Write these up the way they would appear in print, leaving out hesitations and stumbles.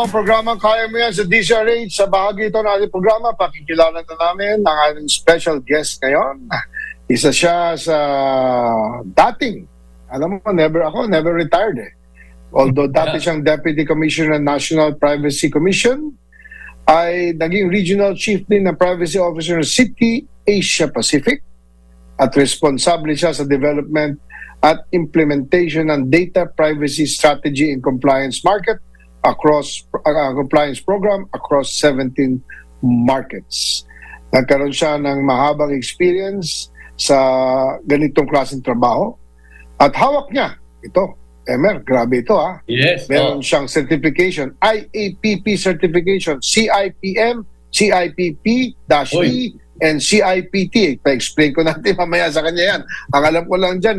ang programang Kaya Mo Yan sa DZRH. Sa bahagi ito ng ating programa, pakikilala na namin ang ating special guest ngayon. Isa siya sa dating, alam mo, never retired eh. Although dati siyang Deputy Commissioner ng National Privacy Commission, ay naging Regional Chief din ng Privacy Officer ng City Asia Pacific at responsable siya sa development at implementation ng data privacy strategy and compliance market across compliance program across 17 markets. Nagkaroon siya ng mahabang experience sa ganitong klaseng trabaho at hawak niya ito. Emer, grabe ito ha. Yes. Meron siyang certification, IAPP certification, CIPM, CIPP-E, and CIPT. Pa-explain ko natin mamaya sa kanya yan. Ang alam ko lang dyan,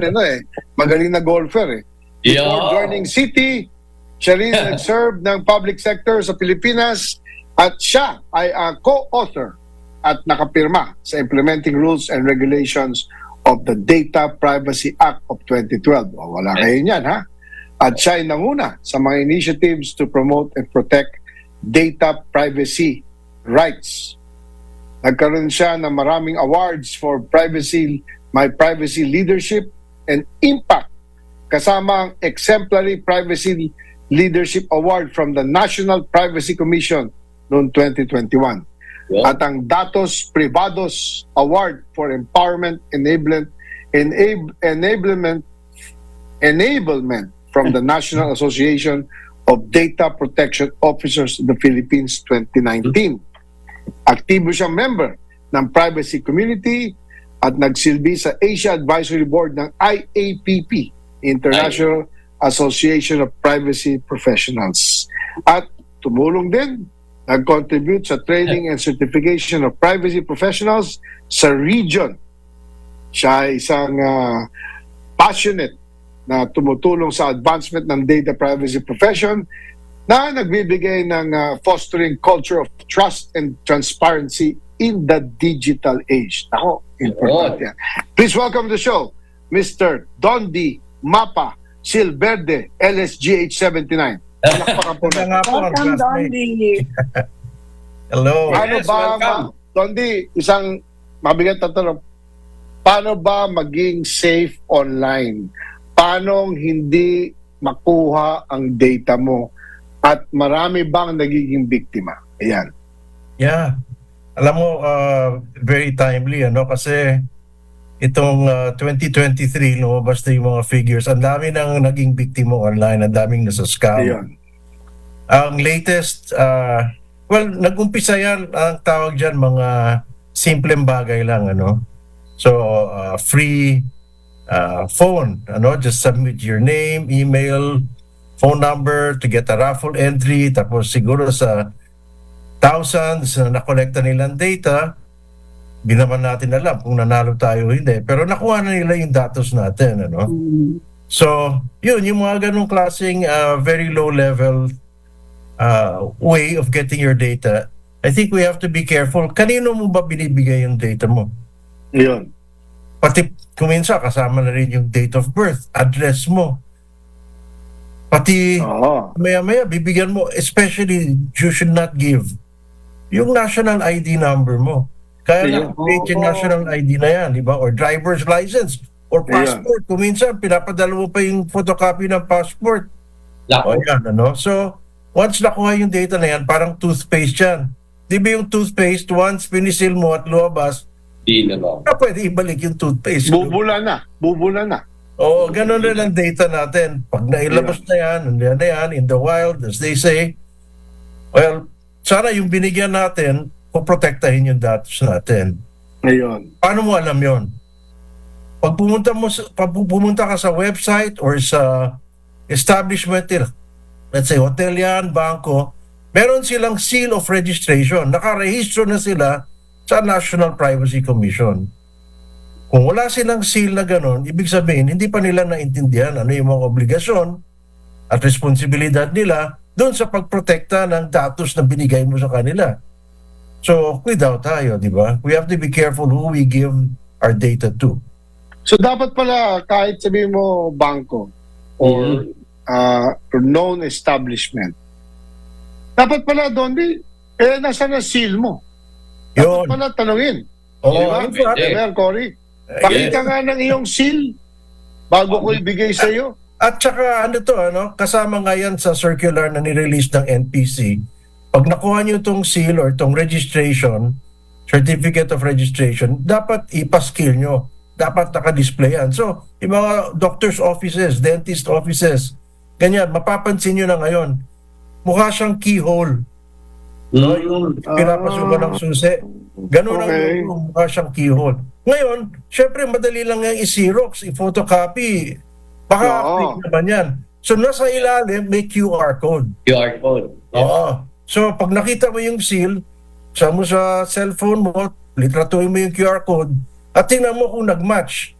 magaling na golfer eh. Before joining City, siya rin nag-serve ng public sector sa Pilipinas at siya ay co-author at nakapirma sa Implementing Rules and Regulations of the Data Privacy Act of 2012. O, wala kayo niyan, ha? At siya ay nanguna sa mga initiatives to promote and protect data privacy rights. Nagkaroon siya ng maraming awards for privacy leadership and impact, kasama ang Exemplary Privacy Leadership Award from the National Privacy Commission noong 2021. Yeah. At ang Datos Privados Award for Empowerment Enablement from the National Association of Data Protection Officers of the Philippines 2019. Aktibo siyang member ng privacy community at nagsilbi sa Asia Advisory Board ng IAPP, International Association of Privacy Professionals. At tumulong din, nag-contribute sa training and certification of privacy professionals sa region. Siya ay isang passionate na tumutulong sa advancement ng data privacy profession na nagbibigay ng fostering culture of trust and transparency in the digital age. Ako, important yan. Please welcome to the show, Mr. Dondi Mapa Silverde, LSGH 79. Welcome, Dondi. Hello. Paano Yes, ba, welcome. Dondi, isang mabigat na tanong, paano ba maging safe online? Paano hindi makuha ang data mo? At marami bang nagiging biktima? Ayan. Yeah. Alam mo, very timely, kasi itong 2023, lumabas na yung mga figures. Ang dami nang naging biktima online, ang daming nasa scam. Ayan. Ang latest, nag-umpisa yan, ang tawag dyan, mga simpleng bagay lang, So, free phone, just submit your name, email, phone number to get a raffle entry, tapos siguro sa thousands na nakolekta nilang data, di naman natin alam kung nanalo tayo o hindi. Pero nakuha na nila yung datos natin, So, yun, yung mga ganong klaseng very low-level way of getting your data, I think we have to be careful. Kanino mo ba binibigay yung data mo? Yun. Pati kuminsan kasama na rin yung date of birth, address mo. Pati maya-maya bibigyan mo, especially you should not give yung national ID number mo. Kaya na-create yung national ID na yan, di ba? Or driver's license or passport. Kuminsan pinapadala mo pa yung photocopy ng passport. O yan, So, once nakuha yung data na yan, parang toothpaste yan. Di ba yung toothpaste, once pinisil mo at lumabas, pwede ibalik yung toothpaste. Bubula na. Oo, ganun rin ang data natin. Pag nailabas na yan, nandiyan na yan, in the wild, as they say, well, sana yung binigyan natin, poprotektahin yung datos natin. Ngayon. Paano mo alam yon? Pag pumunta ka sa website or sa establishment, let's say hotel yan, bangko, meron silang seal of registration. Nakarehistro na sila sa National Privacy Commission. Kung wala silang seal na gano'n, ibig sabihin, hindi pa nila naintindihan ano yung mga obligasyon at responsibilidad nila doon sa pagprotekta ng datos na binigay mo sa kanila. So, without tayo, di ba? We have to be careful who we give our data to. So, dapat pala, kahit sabihin mo bangko or known establishment, Dapat pala, Dondi, nasaan na seal mo? Dapat Yun. pala tanungin. Oo, Di ba? in fact, Ayan, Cory. Pakita nga ng iyong seal bago ko ibigay sa iyo. at saka kasama nga yan sa circular na nirelease ng NPC. Pag nakuha nyo itong seal or itong registration, certificate of registration, dapat ipaskill nyo. Dapat naka-display yan. So, yung mga doctor's offices, dentist offices, ganyan, mapapansin nyo na ngayon, mukha siyang keyhole. No, yung pinapasukan ng susi. Ganun Okay. ang mukha siyang keyhole. Ngayon, syempre, madali lang yung i-xerox, i-photocopy. Baka Oo. click naman yan. So, nasa ilalim, may QR code. QR code. Oo. So, pag nakita mo yung seal, sa mo sa cellphone mo, litratuhin mo yung QR code, at tingnan mo kung nag-match.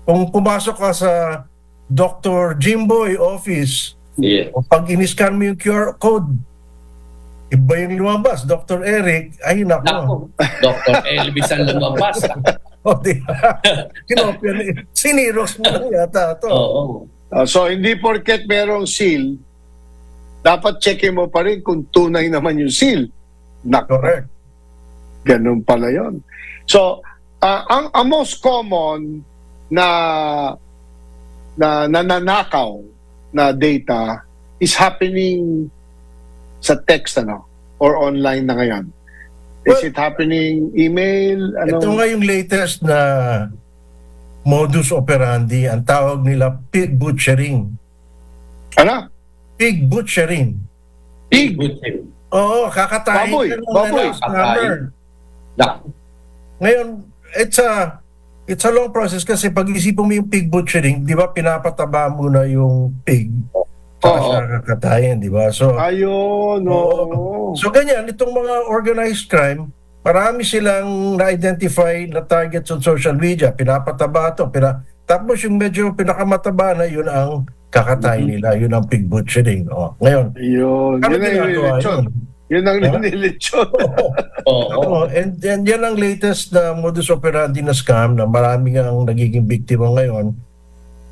Kung pumasok ka sa Dr. Jimboy office, Yeah. o pag in-scan mo yung QR code, iba yung lumabas. Dr. Eric, ay Ako, nako. Dr. Elvis ang lumabas. O, di ba? Kinopya na yun. Sinirox mo lang yata ito. Oo. So, hindi porket merong seal, dapat checkin mo pa rin kung tunay naman yung seal. Correct. Ganun pala yon. So, ang most common na nananakaw na data is happening sa text or online na ngayon. Is it happening email? Ito nga yung latest na modus operandi. Ang tawag nila pig butchering. Ano? Pig butchering. Pig. Oo, kakatayin Baboy, ka ng baboy. scammer. Ngayon, it's a long process kasi pag-isipan mo yung pig butchering, di ba pinapataba mo na yung pig. Saka Oo. siya kakatayin, di ba? So, Ayun, oo. so ganyan, itong mga organized crime, marami silang na-identify na targets on social media. Pinapataba ito. Tapos yung medyo pinakamataba na, yun ang kakatayin nila. Yun ang pig butchering. Ngayon, Yun. ano Yun ang ginagawa nililitsyon. yun? Yun ang nililitsyon. Oo. And yan ang latest na modus operandi na scam na marami ang nagiging biktima ngayon.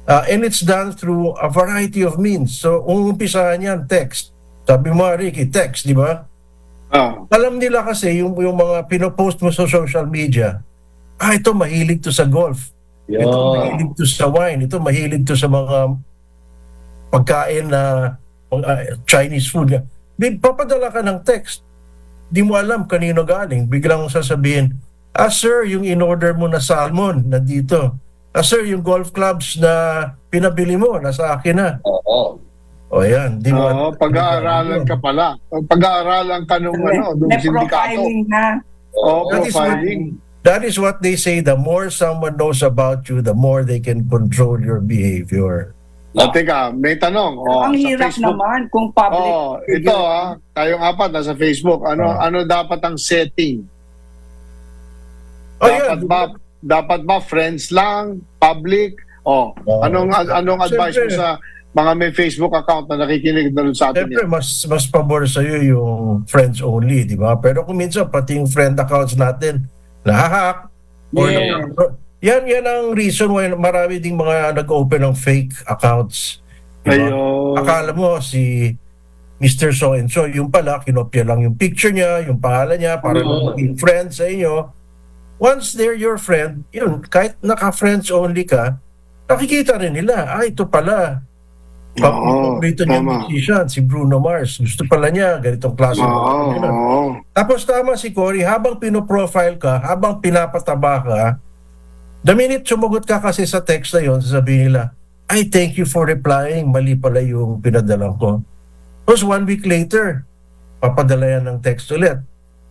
And it's done through a variety of means. So, umumpisahan yan, text. Sabi mo, Ricky, text, di ba? Alam nila kasi yung mga pinopost mo sa social media, ito mahilig to sa golf. Ito mahilig to sa wine. Ito mahilig to sa mga pagkain na Chinese food. Papadala ka ng text. Di mo alam kanino galing. Biglang sasabihin, sir, yung in-order mo na salmon, nandito. Sir, yung golf clubs na pinabili mo, nasa akin na. Oo. O yan. Di mo Pag-aaralan ka pala. Pag-aaralan ka nung sindikato. profiling na. Profiling. That is what they say. The more someone knows about you, the more they can control your behavior. Teka, may tanong. Ang sa hirap Facebook. naman kung public. Ito tayong apat nasa Facebook. Ano dapat ang setting? Dapat ba friends lang, public? Anong advice mo sa mga may Facebook account na nakikinig na sa atin Siyempre, yan? mas pabor sa iyo yung friends only, di ba? Pero kung minsan, pati yung friend accounts natin, nahahack. Yeah. Yan ang reason why marami ding mga nag-open ng fake accounts. Di ba? Ayun. Akala mo si Mr. So-and-so, yung pala, kinopya lang yung picture niya, yung pangalan niya, para maging friend sa inyo. Once they're your friend, yun, kahit naka-friends only ka, nakikita rin nila, ito pala, paborito niya musician, si Bruno Mars. Gusto pala niya, ganitong klase. Tapos tama si Cory, habang pinoprofile ka, habang pinapataba ka, the minute sumagot ka kasi sa text na yun, sasabihin nila, thank you for replying, mali pala yung pinadala ko. Tapos 1 week later, papadala yan ng text ulit.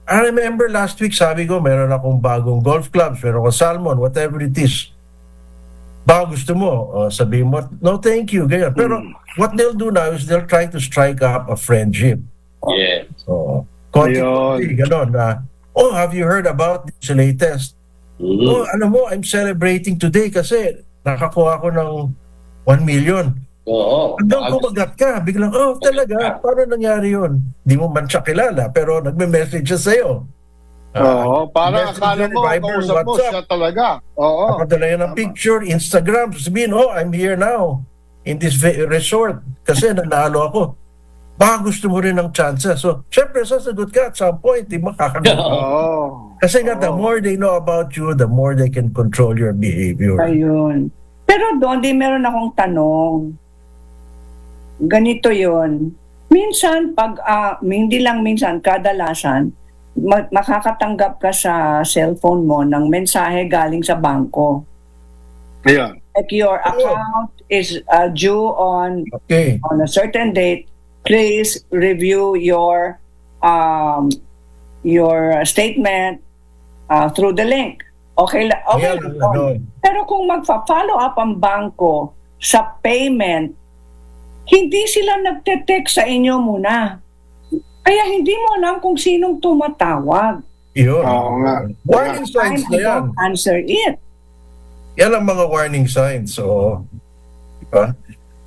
I remember last week, sabi ko, meron akong bagong golf clubs, meron akong salmon, whatever it is. Baka gusto mo, sabihin mo, no thank you, ganyan. Pero what they'll do now is they'll try to strike up a friendship. Yeah. So, konti, gano'n na, have you heard about this latest? Alam mo, I'm celebrating today kasi nakakuha ko ng 1 million. Oo. Hanggang kumagat ka, biglang, talaga, paano nangyari yun? Di mo man siya kilala, pero nagme-message siya sa'yo. Parang akala mo, kausap mo siya talaga. Napadala yan ng picture, Instagram, sabihin, I'm here now in this resort kasi nanalo ako. baka gusto mo rin ng chance. So, syempre, sasagot ka at some point, di makakagot. Oo. Kasi nga, the more they know about you, the more they can control your behavior. Ayun. Pero doon, meron akong tanong. Ganito yon. Minsan, hindi lang minsan, kadalasan, makakatanggap ka sa cellphone mo ng mensahe galing sa bangko. Ayan. Like your account is due on Okay. a certain date. Please review your statement through the link. Okay Ayan, lang yun. Pero kung magpa-follow up ang bangko sa payment, hindi sila nagte-text sa inyo muna. Kaya hindi mo alam kung sinong tumatawag. Yun. Oo nga. Warning signs na I yan. don't answer it. Yan ang mga warning signs. So, diba?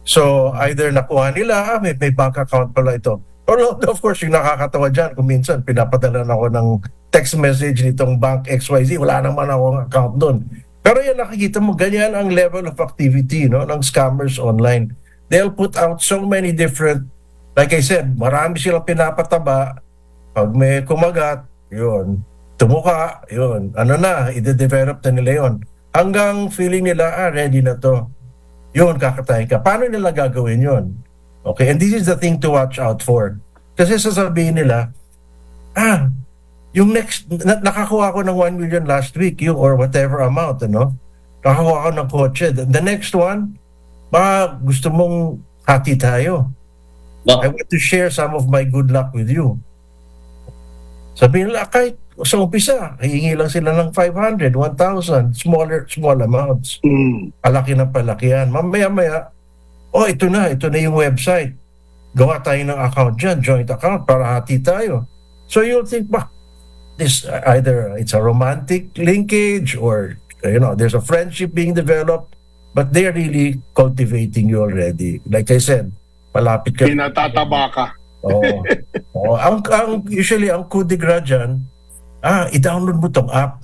So, either nakuha nila, may bank account pala ito. Or of course, yung nakakatawa dyan, kung minsan pinapadala na ako ng text message nitong bank XYZ, wala naman akong account doon. Pero yan, nakikita mo, ganyan ang level of activity, no, ng scammers online. They'll put out so many different, like I said, marami silang pinapataba. Pag may kumagat, yun, tumuka, yun, ano na, i-develop na nila yun. Hanggang feeling nila, ready na to. Yun, kakatayin ka. Paano nila gagawin yun? Okay, and this is the thing to watch out for. Kasi sasabihin nila, yung next, nakakuha ko ng 1 million last week, yung or whatever amount, ano? Nakakuha ko ng kotse. The next one, baka gusto mong hati tayo. No. I want to share some of my good luck with you. Sabihin nila, kahit sa umpisa, hihingi lang sila ng 500, 1,000, small amounts. Palaki ng palakihan. Mamaya-maya, ito na yung website. Gawa tayo ng account dyan, joint account, para hati tayo. So you'll think, this either it's a romantic linkage or, there's a friendship being developed, but they're really cultivating you already. Like I said, palapit ka. Pinatataba ka. Usually, ang coup de grace dyan, i-download mo tong app.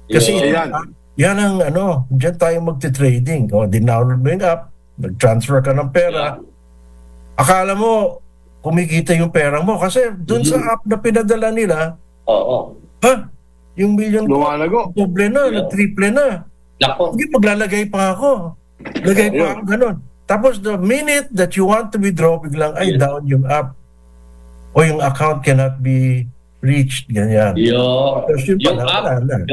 Kasi yan ang dyan tayo magti-trading. Dinownload mo yung app, nag-transfer ka ng pera. Akala mo, kumikita yung pera mo. Kasi dun sa app na pinadala nila, yung million Lumalago. doble na, triple na. Hindi, maglalagay pa ako. Lagay pa ako, ganun. Tapos the minute that you want to withdraw, biglang, down yung app. O yung account cannot be reached, ganyan. Yung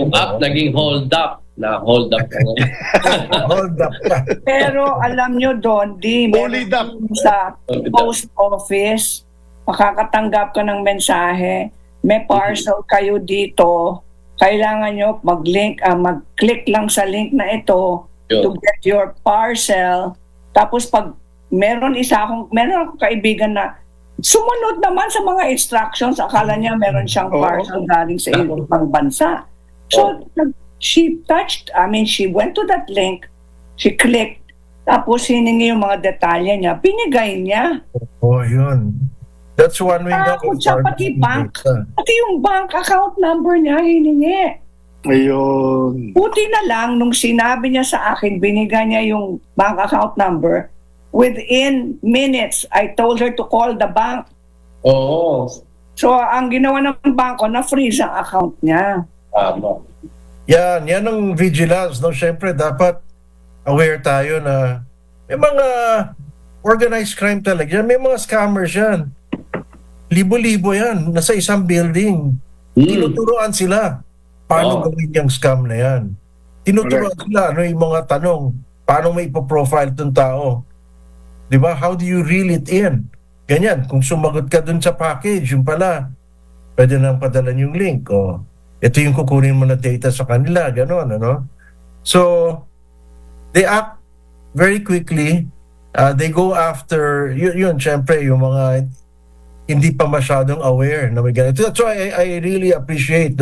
app naging hold up. Hold up ka ngayon. Hold up ka. Pero alam nyo doon, sa post office, makakatanggap ka ng mensahe, may parcel kayo dito, kailangan nyo mag-click lang sa link na ito to get your parcel. Tapos pag meron akong kaibigan na sumunod naman sa mga instructions, akala niya meron siyang parcel galing sa ibang bansa. So, she went to that link, she clicked, tapos hiningi yung mga detalye niya, binigay niya. Yun. That's one way na. Siya pati yung bank account number niya hiningi. Ayun. Buti na lang, nung sinabi niya sa akin, binigay niya yung bank account number, within minutes, I told her to call the bank. So, ang ginawa ng bangko, na-freeze ang account niya. Yan ang vigilance. No? Siyempre, dapat aware tayo na may mga organized crime talaga. May mga scammers yan. Libo-libo yan. Nasa isang building. Tinuturuan sila. Paano gawin yung scam na yan? Tinuturuan sila. Yung mga tanong. Paano may ipoprofile itong tao? Diba? How do you reel it in? Ganyan. Kung sumagot ka dun sa package, yung pala, pwede nang padalan yung link. Ito yung kukunin mo na data sa kanila, gano'n, So, they act very quickly. They go after, yun, syempre, yung mga hindi pa masyadong aware na may ganito. That's why I really appreciate,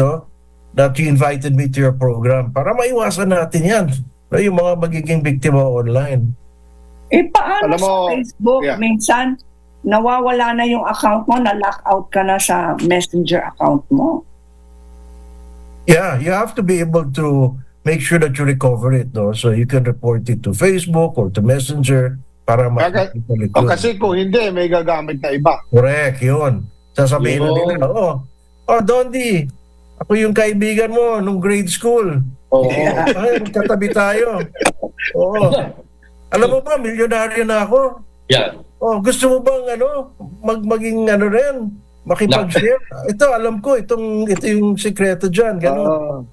that you invited me to your program para maiwasan natin yan. Yung mga magiging biktima online. Paano sa Facebook? Minsan, nawawala na yung account mo, na-lock out ka na sa messenger account mo. Yeah, you have to be able to make sure that you recover it, So you can report it to Facebook or to Messenger para Kaka- makikita O kasi kung hindi, may gagamit na iba. Correct, yun. Sasabihin na Yun. nila, Dondi, ako yung kaibigan mo nung grade school. Oo. Ay, magkatabi tayo. Oo. Alam mo ba, milyonaryo na ako. Yan. Gusto mo bang maging rin, makipag-share? Ito, alam ko, ito yung sekreto dyan, gano'n.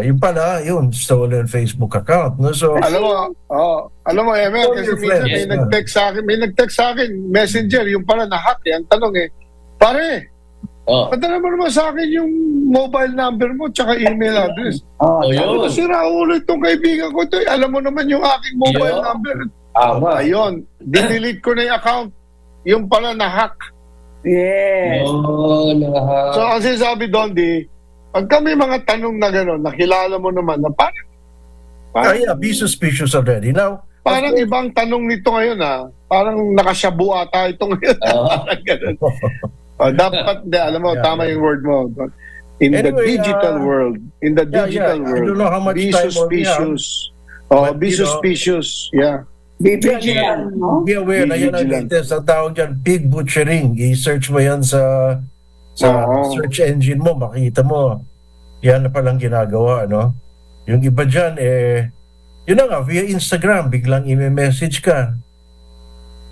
Yung pala, stolen Facebook account. No? So, alam mo, Emer, kasi minsan may nag-text sa akin, messenger, yung pala na-hack, ang tanong pare, padala mo naman sa akin yung mobile number mo tsaka email address. Yun. Sira ulo itong kaibigan ko to. Alam mo naman yung aking mobile number. Tama. Ayun, didelete ko na yung account. Yung pala na-hack. Yes. So, kasi sabi doon, pag kami mga tanong na gano'n, nakilala mo naman na parang be suspicious already. Now, parang ibang tanong nito ngayon parang nakasyabu ata ito ngayon. Parang gano'n. Dapat, alam mo, tama yung word mo. In the digital world, I don't know how much be time suspicious. Be suspicious. Yeah. Be vigilant, no? Be aware na yan ang Vigilant. latest. Ang tawag dyan, pig butchering. I-search mo yan sa search engine mo, makita mo. Yan na palang ginagawa, no? Yung iba dyan, yun na nga, via Instagram, biglang i-message ka.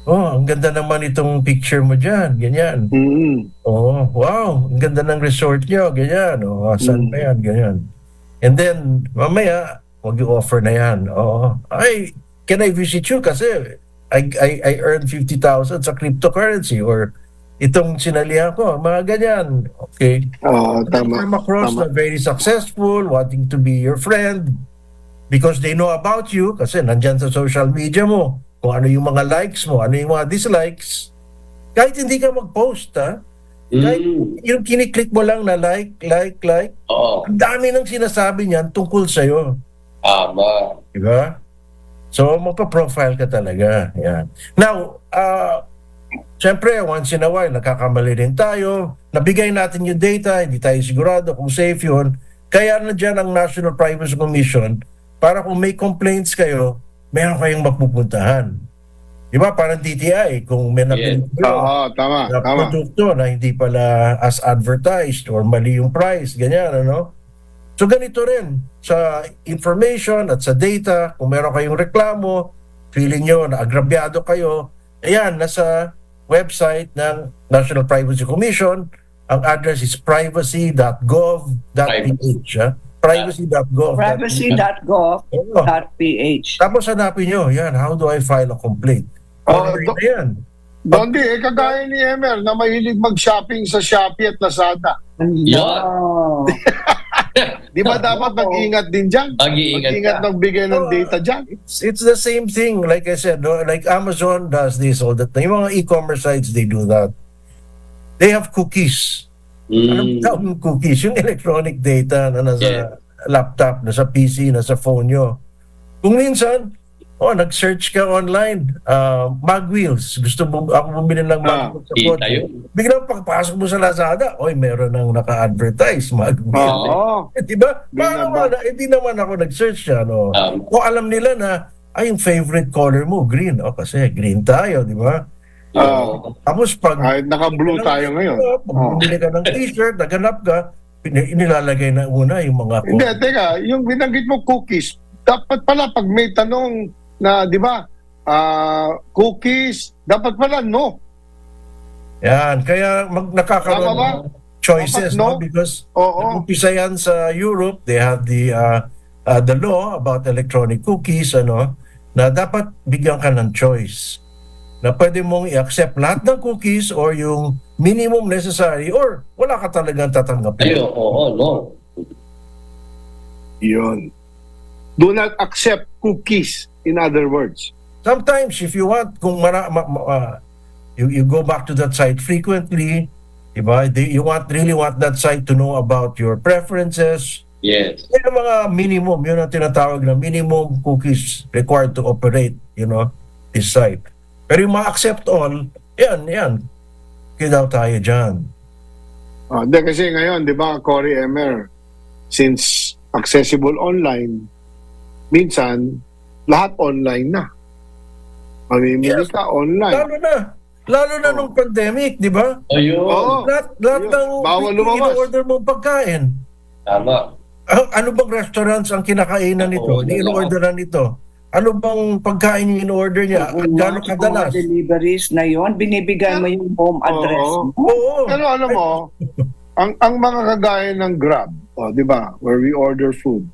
Ang ganda naman itong picture mo dyan, ganyan. Wow, ang ganda ng resort nyo, ganyan. Saan pa yan, ganyan. And then, mamaya, mag-i-offer na yan. Ay, can I visit you? Kasi I earned 50,000 sa cryptocurrency or itong sinalihan ko, mga ganyan. Okay. Tama. Come across na very successful, wanting to be your friend because they know about you kasi nandyan sa social media mo kung ano yung mga likes mo, ano yung mga dislikes. Kahit hindi ka mag-post, kahit yung kiniklik mo lang na like, ang dami ng sinasabi niyan tungkol sa'yo. Tama. Diba? So, magpa-profile ka talaga. Yan. Now, siyempre, once in a while, nakakamali rin tayo. Nabigay natin yung data, hindi tayo sigurado kung safe yun. Kaya na dyan ang National Privacy Commission para kung may complaints kayo, meron kayong mapupuntahan. Diba? Parang DTI, kung may nabilit Tama. na produkto na hindi pala as advertised or mali yung price, ganyan, ano? So ganito rin, sa information at sa data, kung meron kayong reklamo, feeling nyo na agrabyado kayo, ayan, nasa website ng National Privacy Commission, ang address is privacy.gov.ph. Privacy.gov.ph. Tapos hanapin nyo, yan, how do I file a complaint? Yan. Dondi, kagaya ni Emer na mahilig mag-shopping sa Shopee at Lazada. Oh. Di ba dapat mag-ingat din dyan? Mag-ingat magbigay ng data dyan. It's the same thing, like I said, no? Like Amazon does this all the time. Yung mga e-commerce sites, they do that. They have cookies. Anong tawag cookies? Yung electronic data na nasa laptop, nasa PC, nasa phone nyo. Kung minsan, nag-search ka online, mag wheels. Gusto mo ako bumili ng mag wheels sa kotse. Biglang pagpasok mo sa Lazada, meron nang naka-advertise mag wheels. Diba? Hindi naman ako nag-search siya. No? O alam nila na, yung favorite color mo, green. Kasi green tayo, di ba? Tapos pag naka-blue tayo ngayon. Pag bumili ka ng t-shirt, naganap ka, inilalagay na una yung mga Hindi, teka, yung binanggit mo cookies, dapat pala pag may tanong na, di ba, cookies, dapat pala no. Yan, kaya nakakaroon ng choices, no? Because umpisa yan sa Europe, they have the law about electronic cookies, na dapat bigyan ka ng choice. Na pwede mong i-accept lahat ng cookies or yung minimum necessary or wala ka talagang tatanggapin. No. Yun. Do not accept cookies, in other words. Sometimes, if you want, kung you go back to that site frequently, diba? You really want that site to know about your preferences. Yes. Yung mga minimum, yun ang tinatawag na minimum cookies required to operate, this site. Pero yung ma-accept all, yan. Kidaw tayo dyan. Kasi ngayon, di ba, Cory Emer, since accessible online, minsan, lahat online na. Mamimili ka online. Lalo na nung pandemic, di ba? Ayun. Oo. Lahat ng Bawal lumabas. in-order mong pagkain. Tama. Ano bang restaurants ang kinakainan nito? Oo, In-orderan nito? Ano bang pagkain yung in-order niya? Gano'ng kadalas? Mga deliveries na yon, binibigay mo yung home address Oo. mo. Oo. Pero alam mo, ang mga kagaya ng Grab, di ba, where we order food,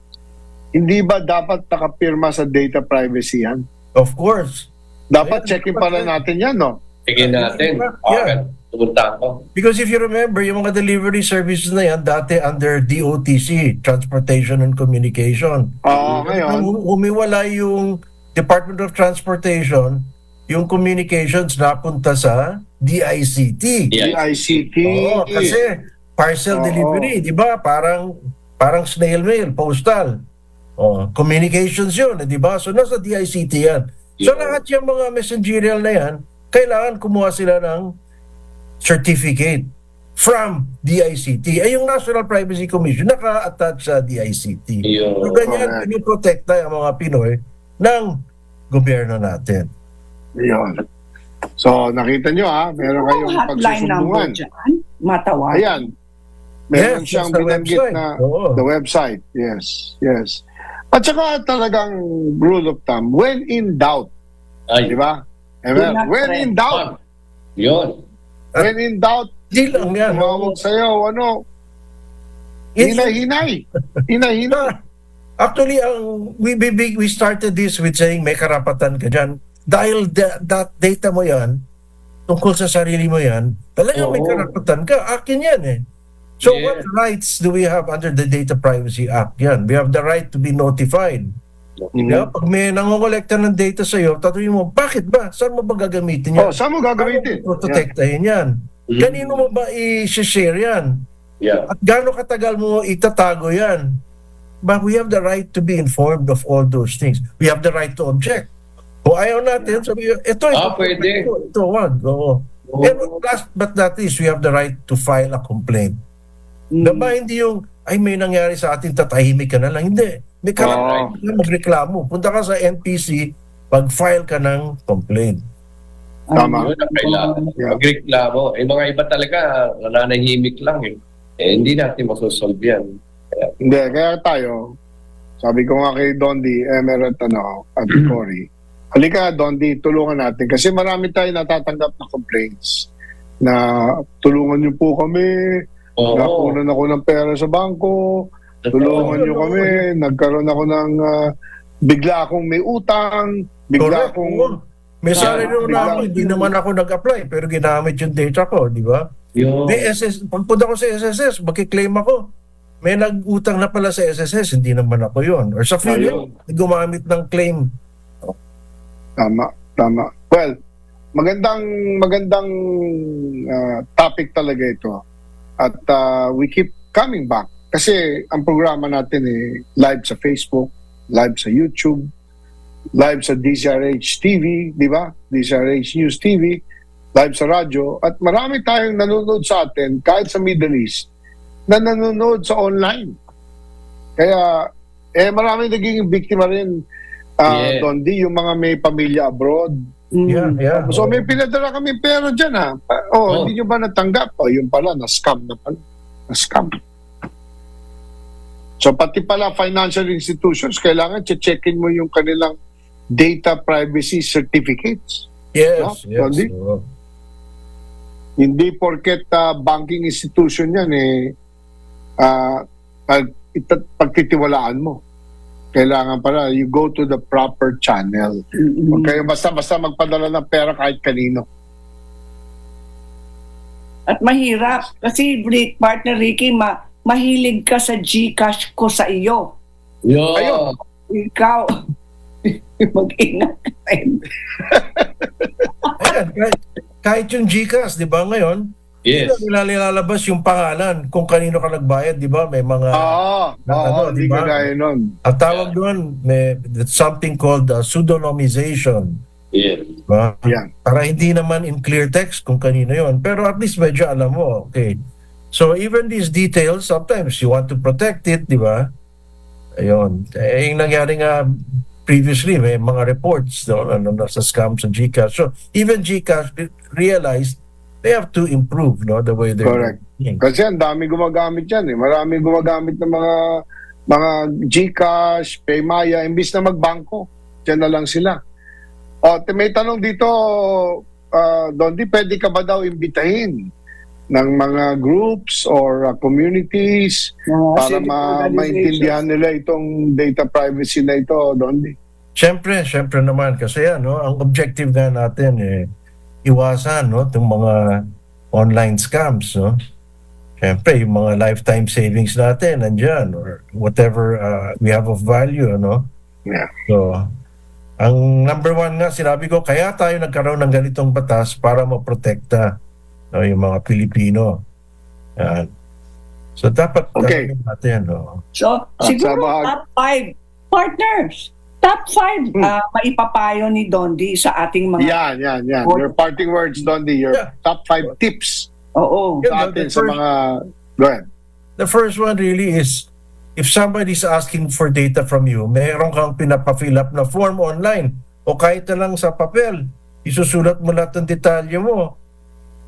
hindi ba dapat nakapirma sa data privacy yan? Of course. Dapat Ayan, checkin pala natin yan, no? Tingin natin. Yeah. Okay. Tumunta ako. Because if you remember, yung mga delivery services na yan, dati under DOTC, Transportation and Communication. Ngayon, Nung umiwala yung Department of Transportation, yung communications napunta sa DICT. ICT. Oo, kasi parcel Oo. delivery, di ba? Parang snail mail, postal. Communications yun, di ba? So nasa DICT yan. So Yeah. lahat yung mga messengerial na yan, kailangan kumuha sila ng certificate from DICT. Ay yung National Privacy Commission naka-attach sa DICT. Yun. So ganyan, Correct. pinoprotekta ang mga Pinoy ng gobyerno natin. Yun. So, nakita nyo meron Yung kayong hotline number pagsusumbungan. dyan, matawag. Ayan. Meron Yes, siyang that's the binanggit website. na Oo. the website. Yes, yes. At saka talagang rule of thumb, when in doubt, Ay. di ba? Do not When trust. in doubt, Yun. when in doubt, Di lang yan. tumawag sa'yo, It's- hinay-hinay. Hinay-hinay. Actually, we started this with saying may karapatan ka dyan. Dahil that data mo yan, tungkol sa sarili mo yan, talagang may Oo. karapatan ka. Akin yan eh. So Yeah. what rights do we have under the Data Privacy Act? Yan. We have the right to be notified. Yeah? Pag may nangongolekta ng data sa'yo, tatanungin mo, bakit ba? Saan mo ba gagamitin yan? Saan mo gagamitin? Paano mo protektahin yan? Mhm. Kanino mo ba i-share yan? Yeah. At gaano katagal mo itatago yan? But we have the right to be informed of all those things. We have the right to object. Kung ayaw natin, sabi, ito, Pwede. ito, wag. Oo. And last but not least, we have the right to file a complaint. Diba, hindi yung, ay may nangyari sa atin, tatahimik ka na lang. Hindi. May karapatan ka magreklamo. Punta ka sa NPC, pag-file ka ng complaint. Tama. Yun ang kailangan. Yeah. Magreklamo. Mga iba talaga, nananahimik lang eh. Hindi natin masosolve yan. Hindi, kaya tayo, sabi ko nga kay Dondi, Emerat, at Cory, halika Dondi, tulungan natin. Kasi marami tayo natatanggap na complaints na tulungan niyo po kami, Oo. nakunan ako ng pera sa bangko, tulungan niyo kami, nagkaroon ako ng, bigla akong may utang, bigla Correct. akong, Oo. May salary na ako, bigla- hindi naman ako nag-apply, pero ginamit yung data ko, di ba? Yun. May pagpunta ko sa SSS, magkiklaim ako. May nag-utang na pala sa SSS, hindi naman ako yon. Or sa Philip, gumamit ng claim. Tama. Well, magandang topic talaga ito. At we keep coming back. Kasi ang programa natin live sa Facebook, live sa YouTube, live sa DZRH TV, di ba? DZRH News TV, live sa radyo. At marami tayong nanonood sa atin, kahit sa Middle East, na nanonood sa online. Kaya, marami naging biktima rin, Yeah. Dondi, yung mga may pamilya abroad. Yeah. So may pinadala kami pera dyan hindi nyo ba natanggap? Yun pala, na-scam na pala. Na-scam. So pati pala financial institutions, kailangan checkin mo yung kanilang data privacy certificates. Yes, No? yes. Dondi? Oo. Hindi porket banking institution yan pagtitiwalaan mo. Kailangan pala, you go to the proper channel. Huwag kayo basta magpadala ng pera kahit kanino. At mahirap. Kasi partner Ricky, mahilig ka sa GCash ko sa iyo. Yun. Ayun. Ikaw, mag-ingat ka rin. Ayan, kahit yung GCash, di ba ngayon, Yes. hindi na nilalabas yung pangalan kung kanino ka nagbayad, di ba? May mga, Hindi diba? kagaya nun. ang tawag doon, may something called pseudonymization. Yes. Diba? Yan. Para hindi naman in clear text kung kanino yon, pero at least medyo alam mo, okay. So even these details, sometimes you want to protect it, di ba? Ayun. Yung nangyari nga previously may mga reports ano sa scam sa GCash. So even GCash realized they have to improve the way they're Correct. doing. Kasi ang dami gumagamit yan eh. Marami gumagamit ng mga GCash, Paymaya, imbis na magbangko. Diyan na lang sila. O, may tanong dito, Dondi, pwede ka ba daw imbitahin ng mga groups or communities para maintindihan nila itong data privacy na ito, Dondi? Siyempre naman kasi ang objective nga natin iwasan itong mga online scams, Siyempre, yung mga lifetime savings natin nandyan or whatever we have of value, Yeah. So, ang number one nga, sinabi ko, kaya tayo nagkaroon ng ganitong batas para maprotekta yung mga Pilipino. Yan. So, dapat Okay. gawin natin. So, siguro top 5 partners. Top 5 maipapayo ni Dondi sa ating mga... Yan. Your parting words, Dondi. Your top 5 tips Oo. sa atin sa mga... Go ahead. The first one really is, if somebody's asking for data from you, meron kang pinapafill up na form online o kahit na lang sa papel, isusulat mo lahat ng detalye mo.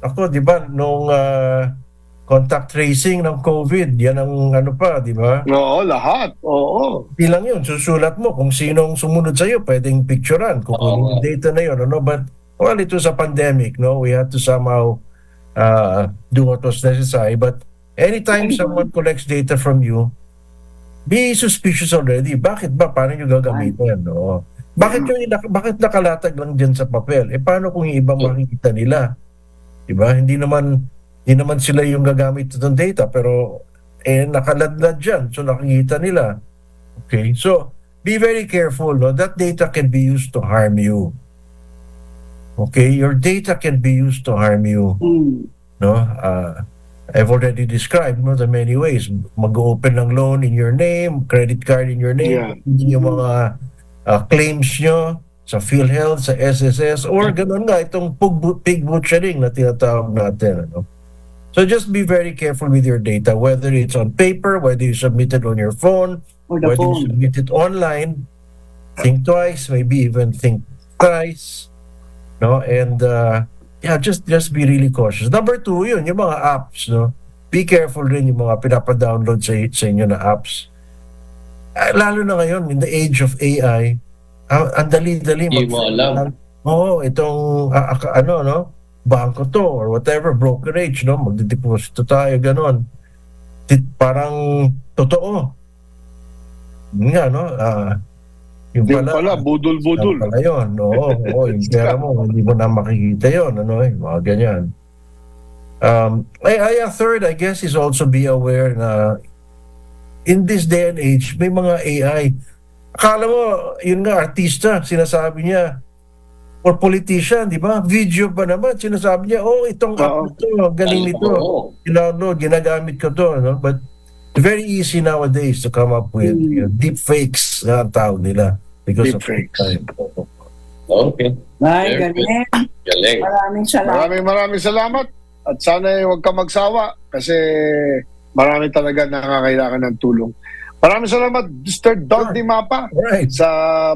Ako, di ba, nung contact tracing ng COVID, yan ang di ba? Oo, lahat. Oo. Bilang yun, susulat mo kung sinong sumunod sa'yo, pwedeng picturean, kukunin yung data na yun, But, well, ito sa pandemic, we had to somehow do what was necessary. But anytime someone collects data from you, be suspicious already. Bakit ba? Paano nyo gagamitin? Bakit nakalatag lang dyan sa papel? Paano kung yung ibang makikita nila? Diba? Hindi naman sila yung gagamit ng data, pero nakaladlad dyan, so nakikita nila. Okay? So, be very careful. That data can be used to harm you. Okay? Your data can be used to harm you. I've already described the many ways. Mag-open ng loan in your name, credit card in your name, yung mga claims nyo sa PhilHealth, sa SSS, or ganun nga, itong pig butchering na tinatawag natin. So just be very careful with your data, whether it's on paper, whether you submit it on your phone, whether you submit it online. Think twice, maybe even think thrice. And just be really cautious. Number 2, yung mga apps, Be careful rin yung mga pinapa-download sa inyo na apps. Lalo na ngayon, in the age of AI, ang dali-dali Hindi mo alam. Itong bangko to or whatever, brokerage, magdedeposito tayo, ganon. Parang totoo. Yun nga, yung pala, budol-budol. Yung pala yun, yung pera mo, hindi mo na makikita yun, mga ganyan. Third, I guess, is also be aware na in this day and age, may mga AI. Akala mo, yun nga, artista, sinasabi niya, or politician, di ba? Video ba naman, sinasabi niya, itong app ito, galing nito. Ginagamit ko to, But very easy nowadays to come up with deep fakes na ang tawag nila because Deep of fakes. time. Okay. Ay, Very galing. Maraming salamat. Maraming salamat. At sana huwag ka magsawa kasi marami talaga nakakailangan ng tulong. Maraming salamat, Mr. Dondi Mapa, sa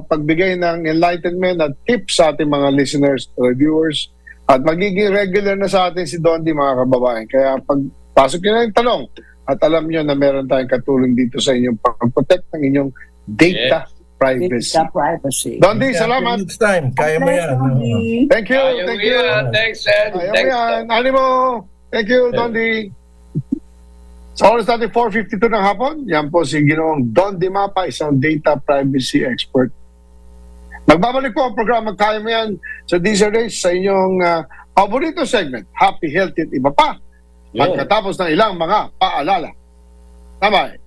pagbigay ng enlightenment at tips sa ating mga listeners, reviewers. At magiging regular na sa atin si Dondi, mga kababayan. Kaya pagpasok nyo na yung tanong at alam nyo na meron tayong katulong dito sa inyong pag-protect ng inyong data privacy. Data privacy. Dondi, salamat. Next time, kaya mo yan. Thank you. Ayaw Thank you. yan. Thanks, Ed. Ayaw Thanks. yan. Animo. Thank you, Dondi. Sa oras natin 4:52 ng hapon, yan po si Ginoong Dondi Mapa, isang data privacy expert. Magbabalik po ang programa Kaya Mo Yan sa DZRH sa inyong paborito segment, Happy, Healthy at Iba Pa, pagkatapos ng ilang mga paalala. Bye-bye.